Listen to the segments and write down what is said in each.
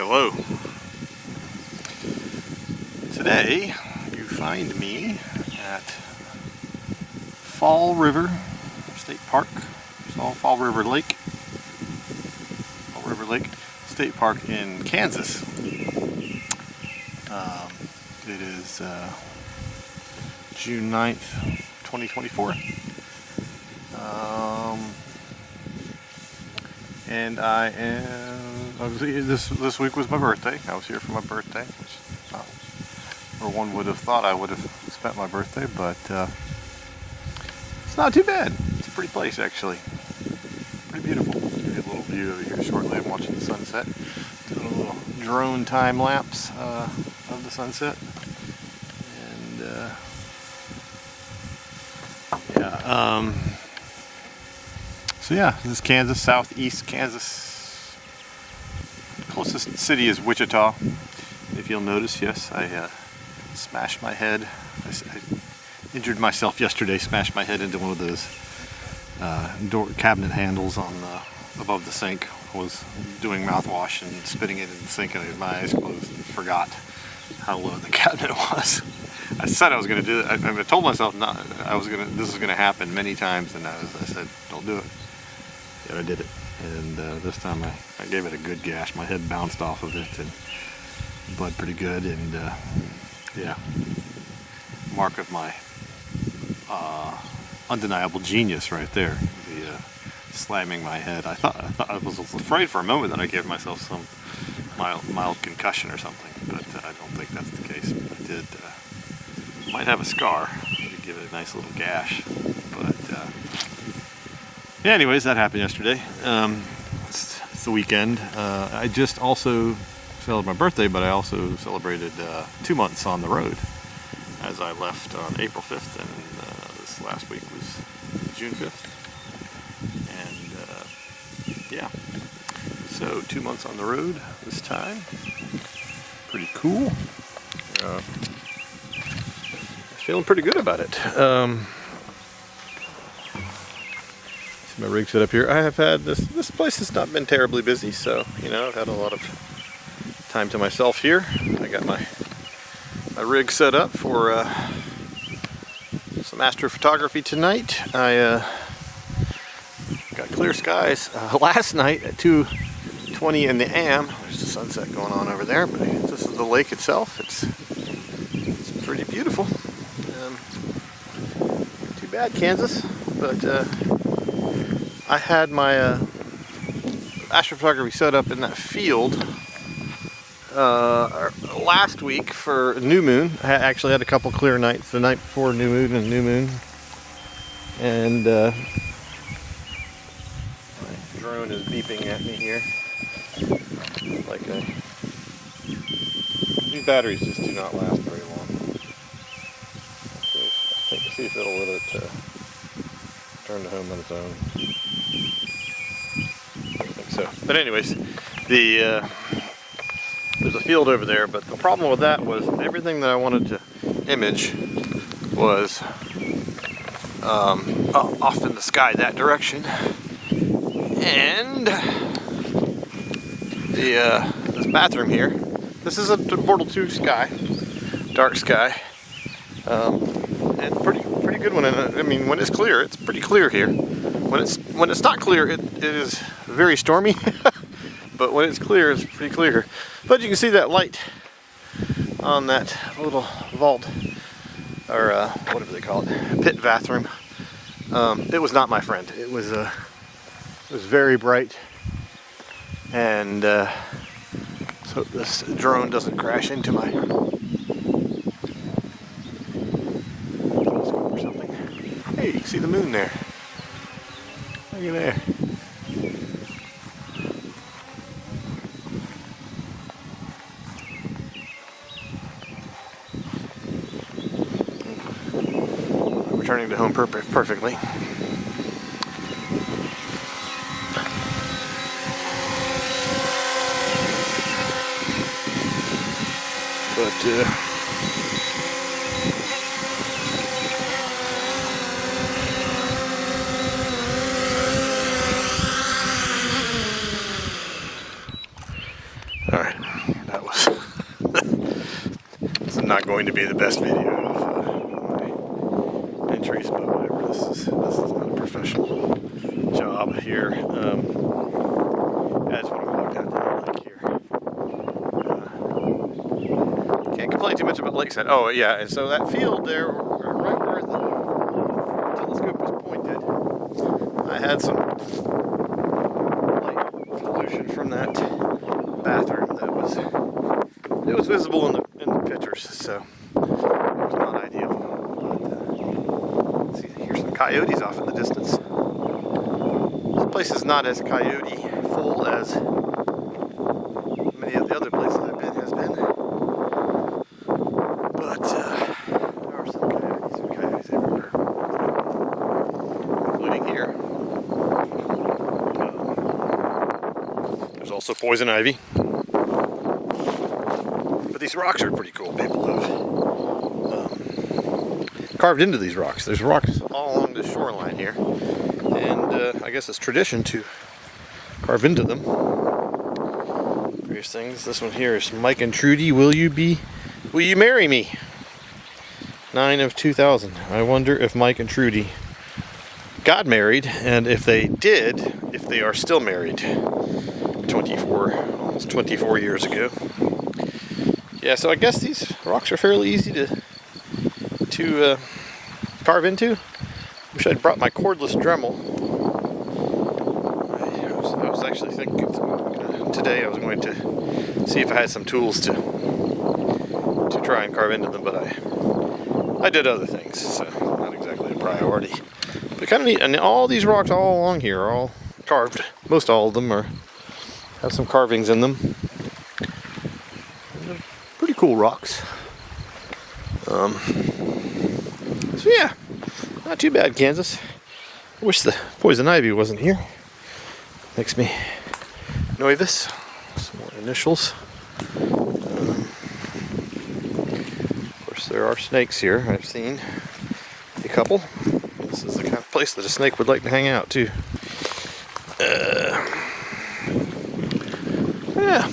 Hello. Today you find me at Fall River State Park. Fall River Lake State Park in Kansas. It is June 9th, 2024. And this week was my birthday. I was here for my birthday, which is not where one would have thought I would have spent my birthday, but it's not too bad. It's a pretty place, actually. Pretty beautiful. I'll give you a little view over here shortly. I'm watching the sunset. Doing a little drone time lapse of the sunset. And so yeah, this is Kansas, southeast Kansas. Closest city is Wichita. If you'll notice, yes, I smashed my head. I injured myself yesterday, smashed my head into one of those door cabinet handles on above the sink. I was doing mouthwash and spitting it in the sink, and I had my eyes closed and forgot how low the cabinet was. I said I was going to do it. I told myself this was going to happen many times, and I said, don't do it. Yet I did it. And this time I gave it a good gash. My head bounced off of it and bled pretty good. And yeah, mark of my undeniable genius right there. The slamming my head. I thought I was afraid for a moment that I gave myself some mild concussion or something, but I don't think that's the case. I did. Might have a scar. I could give it a nice little gash, but yeah. Anyways, that happened yesterday. It's the weekend. I just also celebrated my birthday, but I also celebrated 2 months on the road, as I left on April 5th, and this last week was June 5th. And yeah, so 2 months on the road this time. Pretty cool. Feeling pretty good about it. See my rig set up here. I have had this place has not been terribly busy, so I've had a lot of time to myself here. I got my rig set up for some astrophotography tonight. I got clear skies last night at 2:20 in the AM. There's the sunset going on over there, but this is the lake itself. It's pretty beautiful. Too bad, Kansas, but I had my astrophotography set up in that field last week for new moon. I actually had a couple clear nights, the night before new moon and new moon, and my drone is beeping at me here. Like these batteries just do not last very long. See if it'll let it turn to home on its own. I think so. But anyways, there's a field over there, but the problem with that was everything that I wanted to image was off in the sky that direction, and this bathroom here. This is a Portal 2 sky, dark sky. And pretty good one. And I mean, when it's clear, it's pretty clear here. When it's not clear, it is very stormy. But when it's clear, it's pretty clear. But you can see that light on that little vault, or whatever they call it, pit bathroom. It was not my friend. It was very bright, and so this drone doesn't crash into my. Hey, you can see the moon there. Look at there. Returning to home perfectly. But all right. not going to be the best video of my entries, but whatever. This is not a professional job here. I just want to walk down the lake here. Can't complain too much about Lakeside. Oh yeah, and so that field there, right where the telescope was pointed, I had some light pollution from that bathroom that was visible in the pictures, so it was not ideal. But see, here's some coyotes off in the distance. This place is not as coyote full as many of the other places I've been has been, but there are some coyotes everywhere, including here. There's also poison ivy. These rocks are pretty cool. People have carved into these rocks. There's rocks all along the shoreline here, and I guess it's tradition to carve into them. Various things. This one here is Mike and Trudy. Will you marry me? 9 of 2000. I wonder if Mike and Trudy got married, and if they did, if they are still married. Almost 24 years ago. Yeah, so I guess these rocks are fairly easy to carve into. Wish I'd brought my cordless Dremel. I was actually thinking today I was going to see if I had some tools to try and carve into them, but I did other things, so not exactly a priority. But kind of neat, and all these rocks all along here are all carved. Most all of them have some carvings in them. Pretty cool rocks. So yeah, not too bad, Kansas. I wish the poison ivy wasn't here. Makes me nervous. Some more initials. Of course, there are snakes here. I've seen a couple. This is the kind of place that a snake would like to hang out too. Yeah.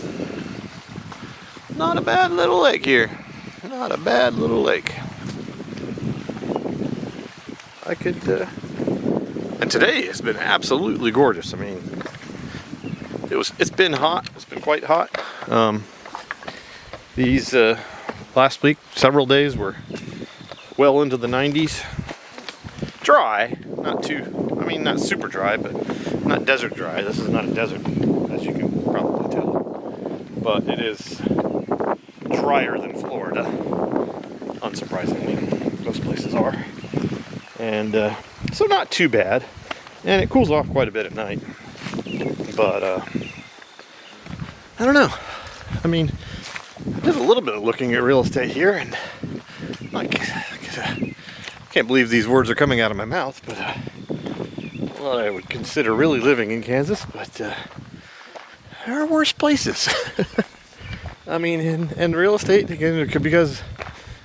Not a bad little lake here. Not a bad little lake. I could, and today has been absolutely gorgeous. I mean, it's been hot. It's been quite hot. These last week, several days were well into the 90s. Dry, not super dry, but not desert dry. This is not a desert, as you can probably tell. But it is drier than Florida, unsurprisingly. Most places are. And so not too bad. And it cools off quite a bit at night. But I don't know. I mean, I did a little bit of looking at real estate here, and I can't believe these words are coming out of my mouth, but well, I would consider really living in Kansas, but there are worse places. I mean, in real estate, again, because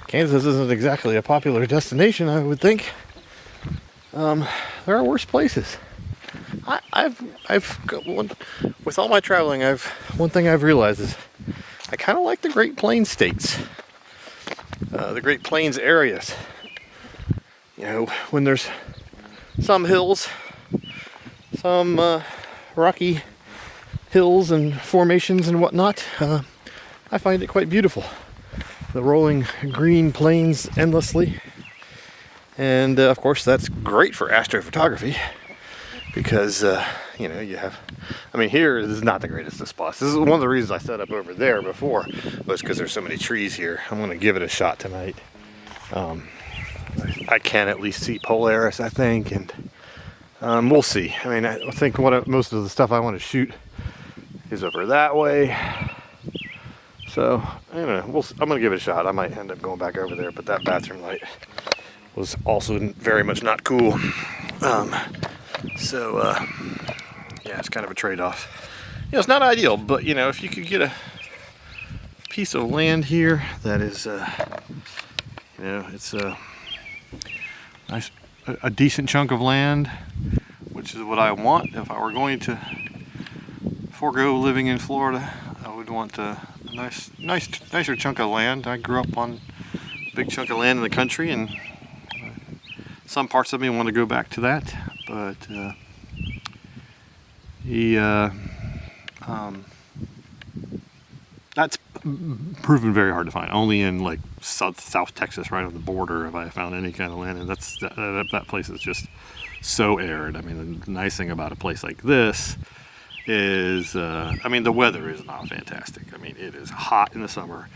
Kansas isn't exactly a popular destination, I would think. There are worse places. With all my traveling, one thing I've realized is I kind of like the Great Plains states, the Great Plains areas. You know, when there's some hills, some rocky hills and formations and whatnot, I find it quite beautiful. The rolling green plains endlessly. And of course, that's great for astrophotography because, you know, here, this is not the greatest of spots. This is one of the reasons I set up over there before, was because there's so many trees here. I'm going to give it a shot tonight. I can at least see Polaris, I think, and we'll see. I mean, I think most of the stuff I want to shoot is over that way. So, I don't know. I'm going to give it a shot. I might end up going back over there, but that bathroom light was also very much not cool. Yeah, it's kind of a trade-off. You know, it's not ideal, but you know, if you could get a piece of land here that is, you know, it's a decent chunk of land, which is what I want. If I were going to forego living in Florida, I would want a nicer chunk of land. I grew up on big chunk of land in the country, and some parts of me want to go back to that, but that's proven very hard to find. Only in like South Texas, right on the border, have I found any kind of land, and that place is just so arid. I mean, the nice thing about a place like this is, I mean, the weather is not fantastic. I mean, it is hot in the summer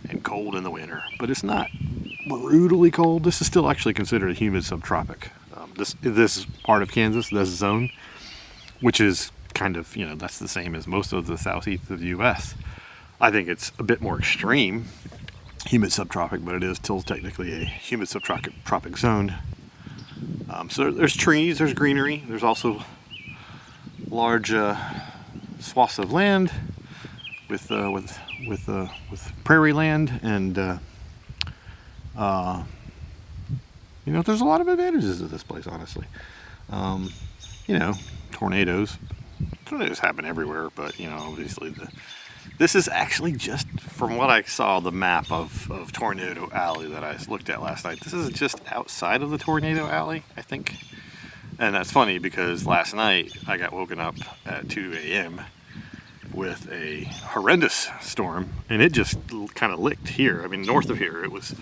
and cold in the winter, but it's not brutally cold. This is still actually considered a humid subtropic. This part of Kansas, this zone, which is kind of, you know, that's the same as most of the southeast of the U.S. I think it's a bit more extreme, humid subtropic, but it is still technically a humid subtropic zone. So there's trees, there's greenery, there's also large swaths of land with prairie land, and you know, there's a lot of advantages to this place, honestly. You know, tornadoes happen everywhere, but you know, obviously this is actually, just from what I saw, the map of Tornado Alley that I looked at last night. This is just outside of the Tornado Alley, I think. And that's funny because last night I got woken up at 2 a.m. with a horrendous storm, and it just kind of licked here. I mean, north of here, it was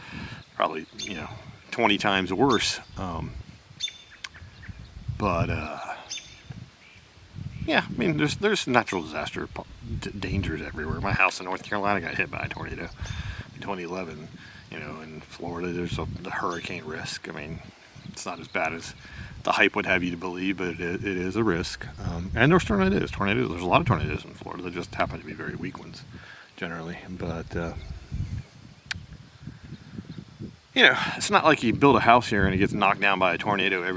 probably, you know, 20 times worse. Yeah, I mean, there's natural disaster dangers everywhere. My house in North Carolina got hit by a tornado in 2011. You know, in Florida, there's the hurricane risk. I mean, it's not as bad as the hype would have you to believe, but it is a risk. And there's tornadoes. There's a lot of tornadoes in Florida. They just happen to be very weak ones, generally. But you know, it's not like you build a house here and it gets knocked down by a tornado every